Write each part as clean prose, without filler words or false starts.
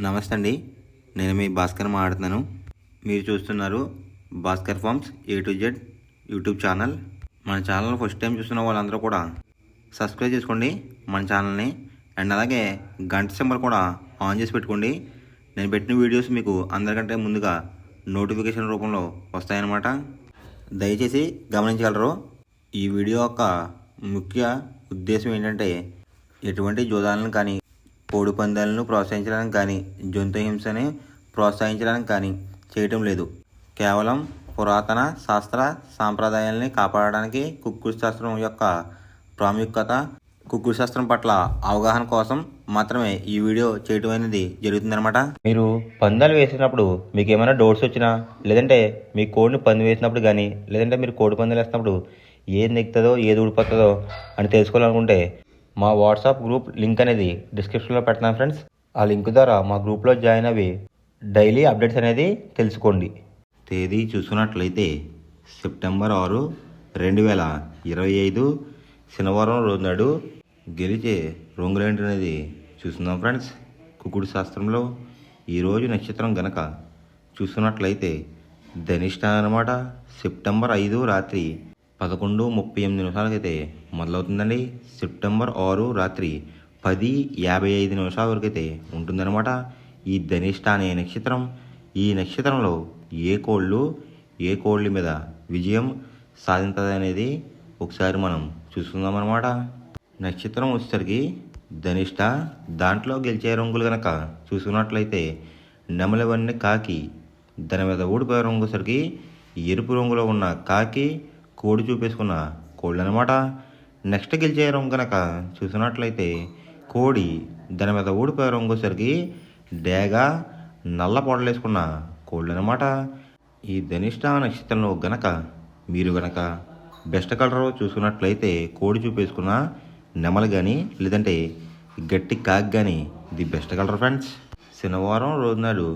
నమస్తే అండి. నేను మీ భాస్కర్ మాట్లాడుతున్నాను. మీరు చూస్తున్నారు Bhaskar farms A to Z YouTube channel. మన ఛానల్ ఫస్ట్ టైం చూస్తున్న వాళ్ళందరూ కూడా సబ్స్క్రైబ్ చేసుకోండి మన ఛానల్ని. అండ్ అలాగే గంట సింబల్ కూడా ఆన్ చేసి పెట్టుకోండి. నేను పెట్టిన వీడియోస్ మీకు అందరికంటే ముందుగా నోటిఫికేషన్ రూపంలో వస్తాయన్నమాట. దయచేసి గమనించగలరు. ఈ వీడియో యొక్క ముఖ్య ఉద్దేశం ఏంటంటే ఎటువంటి జోదాలను కానీ కోడి పందాలను ప్రోత్సహించడానికి కానీ జంతు హింసని ప్రోత్సహించడానికి కానీ చేయటం లేదు. కేవలం పురాతన శాస్త్ర సాంప్రదాయాల్ని కాపాడడానికి కుక్కుడు శాస్త్రం యొక్క ప్రాముఖ్యత, కుక్కుడు శాస్త్రం పట్ల అవగాహన కోసం మాత్రమే ఈ వీడియో చేయటం అనేది జరుగుతుందన్నమాట. మీరు పందాలు వేసినప్పుడు మీకు ఏమైనా డౌట్స్ వచ్చినా, లేదంటే మీ కోడిని పంది వేసినప్పుడు కానీ, లేదంటే మీరు కోడి పందాలు వేసినప్పుడు ఏది నెక్కుతుందో ఏది ఊడిపోతుందో అని తెలుసుకోవాలనుకుంటే మా వాట్సాప్ గ్రూప్ లింక్ అనేది డిస్క్రిప్షన్లో పెడతాను ఫ్రెండ్స్. ఆ లింక్ ద్వారా మా గ్రూప్లో జాయిన్ అవి డైలీ అప్డేట్స్ అనేది తెలుసుకోండి. తేదీ చూసుకున్నట్లయితే సెప్టెంబర్ 6, 2025 శనివారం రోజు నాడు గెలిచే రంగులేంటి అనేది చూస్తున్నాం ఫ్రెండ్స్. కుక్కుడు శాస్త్రంలో ఈరోజు నక్షత్రం గనక చూసుకున్నట్లయితే ధనిష్ట అనమాట. సెప్టెంబర్ 5 రాత్రి 11:38 మొదలవుతుందండి. సెప్టెంబర్ 6 రాత్రి 10:55 వరకు అయితే ఉంటుందన్నమాట ఈ ధనిష్ట అనే నక్షత్రం. ఈ నక్షత్రంలో ఏ కోళ్ళ మీద విజయం సాధించదు అనేది ఒకసారి మనం చూసుకుందాం అన్నమాట. నక్షత్రం వచ్చేసరికి ధనిష్ట. దాంట్లో గెలిచే రంగులు కనుక చూసుకున్నట్లయితే నెమలివన్నీ కాకి, దాని మీద ఊడిపోయే రంగు వచ్చేసరికి ఎరుపు రంగులో ఉన్న కాకి, కోడి చూపేసుకున్న కోళ్ళు అనమాట. నెక్స్ట్ గెలిచే రంగు కనుక చూసినట్లయితే కోడి, దాని మీద ఊడిపోయే రంగు వచ్చేసరికి డేగ, నల్ల పొడలు వేసుకున్న కోళ్ళు అనమాట. ఈ ధనిష్ట నక్షత్రంలో గనక మీరు గనక బెస్ట్ కలర్ చూసుకున్నట్లయితే కోడి చూపేసుకున్న నెమలి కానీ, లేదంటే గట్టి కాకి కానీ ఇది బెస్ట్ కలర్ ఫ్రెండ్స్. శనివారం రోజునాడు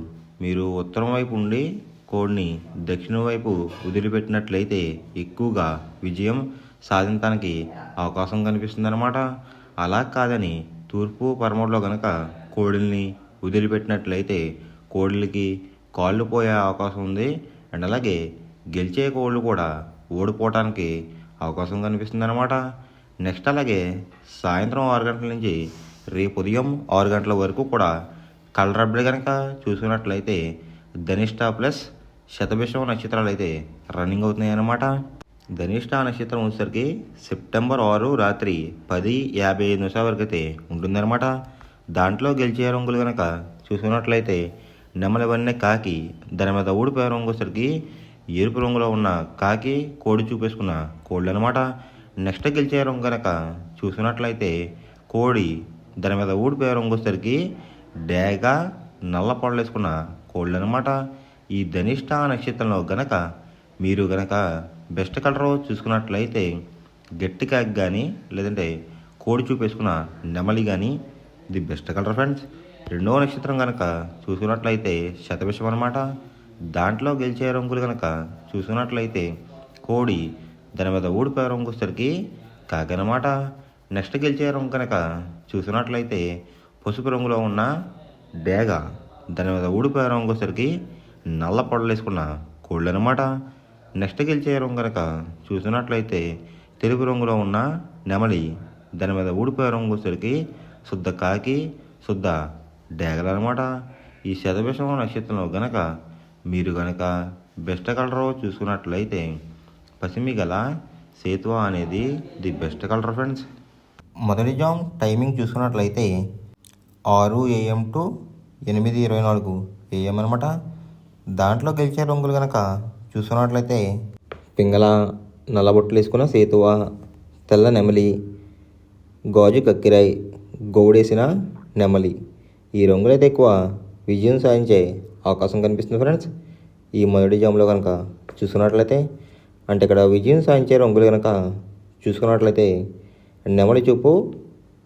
మీరు ఉత్తరం వైపు ఉండి కోడిని దక్షిణం వైపు వదిలిపెట్టినట్లయితే ఎక్కువగా విజయం సాధించడానికి అవకాశం కనిపిస్తుంది అనమాట. అలా కాదని తూర్పు పరమలో కనుక కోడిల్ని వదిలిపెట్టినట్లయితే కోడిలకి కాళ్ళు పోయే అవకాశం ఉంది. అండ్ అలాగే గెలిచే కోళ్ళు కూడా ఓడిపోవటానికి అవకాశం కనిపిస్తుంది అనమాట. నెక్స్ట్ అలాగే సాయంత్రం 6 గంటల నుంచి రేపు ఉదయం 6 గంటల వరకు కూడా కలర్ అప్డేట్ కనుక చూసుకున్నట్లయితే ధనిష్ట ప్లస్ శతభిషం నక్షత్రాలు అయితే రన్నింగ్ అవుతున్నాయి అన్నమాట. ధనిష్ట నక్షత్రం వచ్చేసరికి సెప్టెంబర్ 6 రాత్రి 10:55 వరకు అయితే ఉంటుందన్నమాట. దాంట్లో గెలిచే రంగులు కనుక చూసుకున్నట్లయితే నెమలివన్నీ కాకి, దాని మీద ఊడిపోయే రంగు వచ్చేసరికి ఎరుపు రంగులో ఉన్న కాకి, కోడి చూపేసుకున్న కోళ్ళు అనమాట. నెక్స్ట్ గెలిచే రంగు కనుక చూసుకున్నట్లయితే కోడి, దాని మీద ఊడిపోయే రంగు వచ్చేసరికి డేగ, నల్ల పొడలు వేసుకున్న కోళ్ళు అనమాట. ఈ ధనిష్ట నక్షత్రంలో గనక మీరు గనక బెస్ట్ కలర్ చూసుకున్నట్లయితే గట్టి కాకి కానీ, లేదంటే కోడి చూపేసుకున్న నెమలి కానీ ఇది బెస్ట్ కలర్ ఫ్రెండ్స్. రెండవ నక్షత్రం కనుక చూసుకున్నట్లయితే శతభిషం అనమాట. దాంట్లో గెలిచే రంగులు కనుక చూసుకున్నట్లయితే కోడి, దాని మీద ఊడిపోయే రంగు వచ్చేసరికి కాకి అనమాట. నెక్స్ట్ గెలిచే రంగు కనుక చూసుకున్నట్లయితే పసుపు రంగులో ఉన్న డేగ, దాని మీద ఊడిపోయే రంగు వచ్చేసరికి నల్ల పొడలు వేసుకున్న కోళ్ళు అనమాట. నెక్స్ట్ గెలిచే రంగు కనుక చూసినట్లయితే తెలుపు రంగులో ఉన్న నెమలి, దాని మీద ఊడిపోయే రంగు వచ్చేసరికి శుద్ధ కాకి, శుద్ధ డేగలు అనమాట. ఈ శతభిషం నక్షత్రంలో గనక మీరు గనక బెస్ట్ కలర్ చూసుకున్నట్లయితే పసిమి గల సేతువా అనేది ది బెస్ట్ కలర్ ఫ్రెండ్స్. మొదటి జామ్ టైమింగ్ చూసుకున్నట్లయితే 6 AM to 8:24 AM అనమాట. దాంట్లో గెలిచే రంగులు కనుక చూసుకున్నట్లయితే పింగళ, నల్లబొట్లు వేసుకున్న సేతువ, తెల్ల నెమలి, గాజు కక్కిరాయి, గౌడేసిన నెమలి ఈ రంగులైతే ఎక్కువ విజయం సాధించే అవకాశం కనిపిస్తుంది ఫ్రెండ్స్. ఈ మొదటి జామ్లో కనుక చూసుకున్నట్లయితే అంటే ఇక్కడ విజయం సాధించే రంగులు కనుక చూసుకున్నట్లయితే నెమలి చూపు,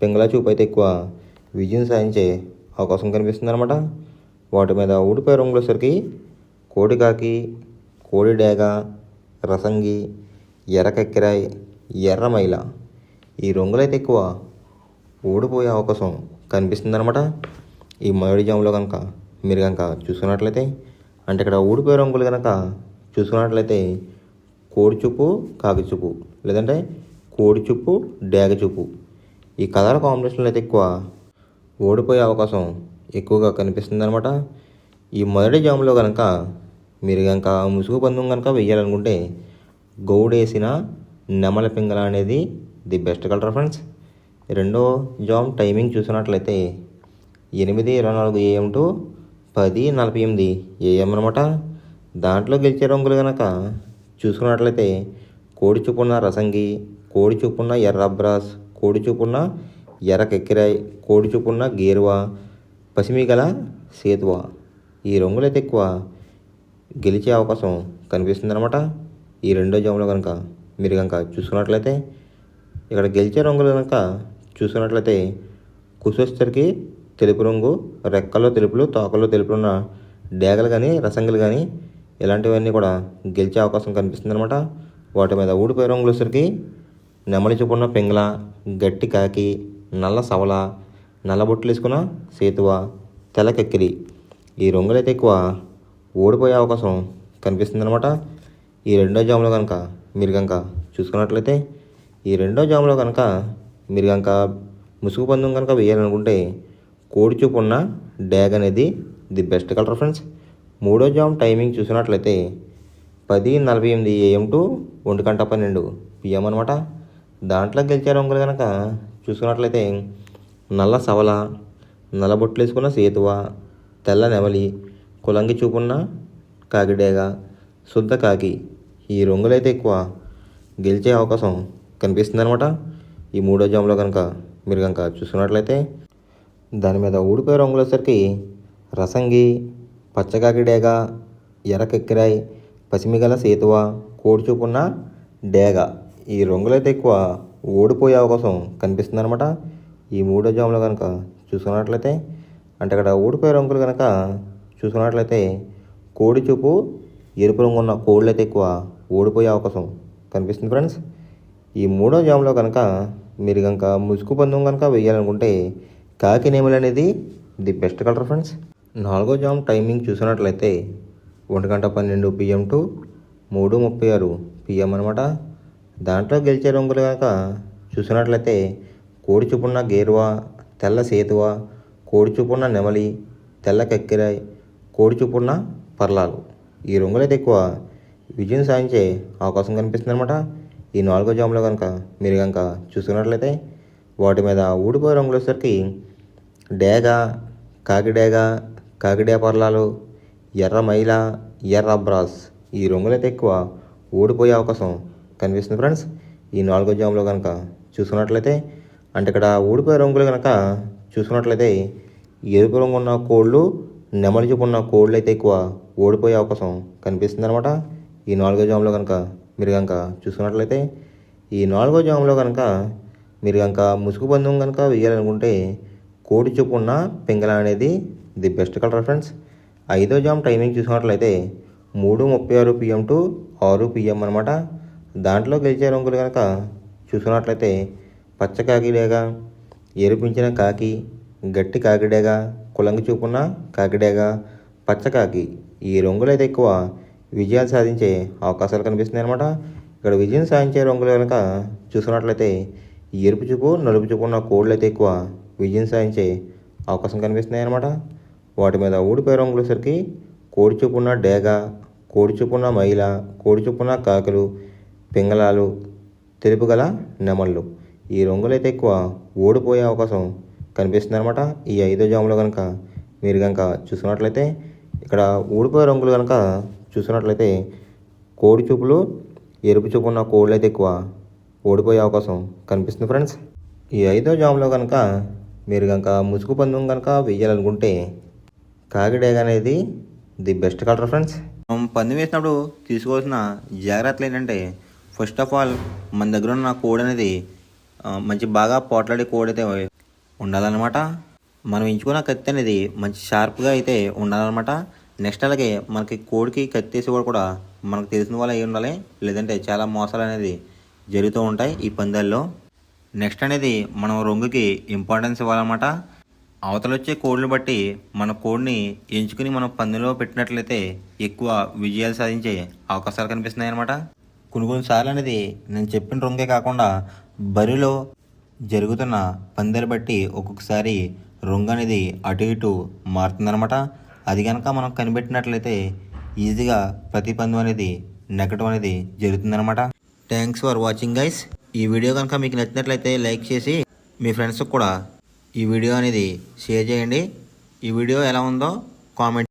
పింగళ చూపు అయితే ఎక్కువ విజయం సాధించే అవకాశం కనిపిస్తుంది అనమాట. వాటి మీద ఊడిపోయే రంగులు వచ్చేసరికి కోడి కాకి, కోడి డేగ, రసంగి, ఎర్ర కక్కిరాయి, ఎర్ర మైల ఈ రంగులైతే ఎక్కువ ఓడిపోయే అవకాశం కనిపిస్తుంది అనమాట. ఈ మొదటి జాములో కనుక మీరు కనుక చూసుకున్నట్లయితే అంటే ఇక్కడ ఊడిపోయే రంగులు కనుక చూసుకున్నట్లయితే కోడి చూపు కాకి చూపు లేదంటే కోడి చూపు డేగ చూపు ఈ కలర్ కాంబినేషన్లో అయితే ఎక్కువ ఓడిపోయే అవకాశం ఎక్కువగా కనిపిస్తుంది అనమాట. ఈ మొదటి జాములో కనుక మీరు కనుక ముసుగు పందెం కనుక వేయాలనుకుంటే గౌడేసిన నెమల పింగళ అనేది ది బెస్ట్ కలర్ ఫ్రెండ్స్. రెండో జామ్ టైమింగ్ చూసినట్లయితే 8:24 AM టు 10:48 AM అనమాట. దాంట్లో గెలిచే రంగులు కనుక చూసుకున్నట్లయితే కోడి చూపున్న రసంగి, కోడి చూపున్న ఎర్ర అబ్రాస్, కోడి చూపున్న ఎర్ర కెక్కిరాయ్, కోడి చూపున్న గేరువా, పసిమి గల సేతువ ఈ రంగులైతే ఎక్కువ గెలిచే అవకాశం కనిపిస్తుంది అనమాట. ఈ రెండో జాములో కనుక మీరు కనుక చూసుకున్నట్లయితే ఇక్కడ గెలిచే రంగులు కనుక చూసుకున్నట్లయితే కుశోస్తరికి తెలుపు రంగు, రెక్కల్లో తెలుపులు, తోకల్లో తెలుపులు ఉన్న డేగలు కానీ రసంగులు కానీ ఇలాంటివన్నీ కూడా గెలిచే అవకాశం కనిపిస్తుంది అనమాట. వాటి మీద ఊడిపోయే రంగులు వచ్చరికి నెమలి చూపున్న పింగళ, గట్టి కాకి, నల్ల సవల, నల్ల బొట్లు వేసుకున్న సేతువ, తెల్ల కెక్కిరి ఈ రంగులైతే ఎక్కువ ఓడిపోయే అవకాశం కనిపిస్తుంది అనమాట. ఈ రెండో జాములో కనుక మీరు కనుక చూసుకున్నట్లయితే ఈ రెండో జాములో కనుక మీరు కనుక ముసుగు పందెం కనుక వేయాలనుకుంటే కోడి చూపు ఉన్న డ్యాగ్ అనేది ది బెస్ట్ కలర్ ఫ్రెండ్స్. మూడో జామ్ టైమింగ్ చూసినట్లయితే 10:48 AM టు 1:12 PM అనమాట. దాంట్లో గెలిచే రంగులు కనుక చూసుకున్నట్లయితే నల్ల సవల, నల్ల బొట్లు వేసుకున్న సేతువ, తెల్ల నెమలి, కులంగి చూపున్న కాకిడేగ, శుద్ధ కాకి ఈ రంగులైతే ఎక్కువ గెలిచే అవకాశం కనిపిస్తుంది అనమాట. ఈ మూడో జాములో కనుక మీరు కనుక చూసుకున్నట్లయితే దాని మీద ఊడిపోయే రంగులు వచ్చరికి రసంగి, పచ్చకాకిడేగ, ఎర్ర కెక్కిరాయ్, పసిమిగల సేతువ, కోడి చూపున్న డేగ ఈ రంగులైతే ఎక్కువ ఓడిపోయే అవకాశం కనిపిస్తుంది అనమాట. ఈ మూడో జాములో కనుక చూసుకున్నట్లయితే అంటే ఇక్కడ ఊడిపోయే రంగులు కనుక చూసుకున్నట్లయితే కోడి చూపు ఎరుపు రంగు ఉన్న కోళ్ళు అయితే ఎక్కువ ఓడిపోయే అవకాశం కనిపిస్తుంది ఫ్రెండ్స్. ఈ మూడో జాములో కనుక మీరు కనుక ముసుగు పందెం కనుక వేయాలనుకుంటే కాకి నెమలి అనేది ది బెస్ట్ కలర్ ఫ్రెండ్స్. నాలుగో జామ్ టైమింగ్ చూసినట్లయితే 1:12 PM టు 3:36 PM అనమాట. దాంట్లో గెలిచే రంగులు కనుక చూసినట్లయితే కోడి చూపున్న గేరువా, తెల్ల సేతువ, కోడి చూపున్న నెమలి, తెల్ల కెక్కిరాయ్, కోడి చూపున్న పర్లాలు ఈ రంగులైతే ఎక్కువ విజయం సాధించే అవకాశం కనిపిస్తుంది అనమాట. ఈ నాలుగో జాములో కనుక మీరు కనుక చూసుకున్నట్లయితే వాటి మీద ఊడిపోయే రంగులు వచ్చేసరికి డేగ, కాకిడేగ, కాకిడే పర్లాలు, ఎర్ర మైల, ఎర్ర అబ్రాస్ ఈ రంగులైతే ఎక్కువ ఓడిపోయే అవకాశం కనిపిస్తుంది ఫ్రెండ్స్. ఈ నాలుగో జాములో కనుక చూసుకున్నట్లయితే అంటే ఇక్కడ ఊడిపోయే రంగులు కనుక చూసుకున్నట్లయితే ఎరుపు రంగు ఉన్న కోళ్ళు, నెమలి చూపు ఉన్న కోళ్ళు అయితే ఎక్కువ ఓడిపోయే అవకాశం కనిపిస్తుంది అనమాట. ఈ నాలుగో జాములో కనుక మీరు కనుక చూసుకున్నట్లయితే ఈ నాలుగో జాములో కనుక మీరు కనుక ముసుగు పందెం కనుక వేయాలనుకుంటే కోడి చూపు ఉన్న పింగళ అనేది ది బెస్ట్ కలర్ ఫ్రెండ్స్. ఐదో జామ్ టైమింగ్ చూసుకున్నట్లయితే 3:36 PM టు 6 PM అనమాట. దాంట్లో గెలిచే రంగులు కనుక చూసుకున్నట్లయితే పచ్చ కాకిడేగ, ఎరుపించిన కాకి, గట్టి కాకిడేగ, కులంగి చూపున్న కాకిడేగ, పచ్చ కాకి ఈ రంగులైతే ఎక్కువ విజయాలు సాధించే అవకాశాలు కనిపిస్తున్నాయి అనమాట. ఇక్కడ విజయం సాధించే రంగులు కనుక చూసుకున్నట్లయితే ఎరుపు చూపు, నలుపు చూపు ఉన్న కోళ్ళు అయితే ఎక్కువ విజయం సాధించే అవకాశం కనిపిస్తున్నాయి అనమాట. వాటి మీద ఊడిపోయే రంగులు సరికి కోడి చూపున్న డేగ, కోడి చూపున్న మైల, కోడి చూపున్న కాకులు, పింగళాలు, తెలుపు గల నెమళ్ళు ఈ రంగులైతే ఎక్కువ ఓడిపోయే అవకాశం కనిపిస్తుంది అనమాట. ఈ ఐదో జాములో కనుక మీరు కనుక చూసుకున్నట్లయితే ఇక్కడ ఊడిపోయే రంగులు కనుక చూసుకున్నట్లయితే కోడి చూపులు, ఎరుపు చూపు ఉన్న కోళ్ళు అయితే ఎక్కువ ఓడిపోయే అవకాశం కనిపిస్తుంది ఫ్రెండ్స్. ఈ ఐదో జాములో కనుక మీరు కనుక ముసుగు పందెం కనుక వేయాలనుకుంటే కాకిడేగ అనేది ది బెస్ట్ కలర్ ఫ్రెండ్స్. మనం పందెం వేసినప్పుడు తీసుకోవాల్సిన జాగ్రత్తలు ఏంటంటే ఫస్ట్ ఆఫ్ ఆల్ మన దగ్గర ఉన్న కోడ్ అనేది మంచి బాగా పోట్లాడే కోడ్ అయితే ఉండాలన్నమాట. మనం ఎంచుకున్న కత్తి అనేది మంచి షార్ప్గా అయితే ఉండాలన్నమాట. నెక్స్ట్ అలాగే మనకి కోడికి కత్తి వేసి కూడా మనకు తెలిసిన వాళ్ళు అయి ఉండాలి, లేదంటే చాలా మోసాలు అనేది జరుగుతూ ఉంటాయి ఈ పందాల్లో. నెక్స్ట్ అనేది మనం రంగుకి ఇంపార్టెన్స్ ఇవ్వాలన్నమాట. అవతలొచ్చే కోడ్లు బట్టి మన కోడ్ని ఎంచుకుని మనం పందెంలో పెట్టినట్లయితే ఎక్కువ విజయాలు సాధించే అవకాశాలు కనిపిస్తున్నాయి అన్నమాట. కొన్నిసార్లు అనేది నేను చెప్పిన రొంగే కాకుండా బరిలో జరుగుతున్న పందెలు బట్టి ఒక్కొక్కసారి రొంగు అనేది అటు ఇటు మారుతుందన్నమాట. అది కనుక మనం కనిపెట్టినట్లయితే ఈజీగా ప్రతి పందెం అనేది నెగ్గడం అనేది జరుగుతుందన్నమాట. Thanks for watching guys. ఈ వీడియో కనుక మీకు నచ్చినట్లయితే లైక్ చేసి మీ ఫ్రెండ్స్కి కూడా ఈ వీడియో అనేది షేర్ చేయండి. ఈ వీడియో ఎలా ఉందో కామెంట్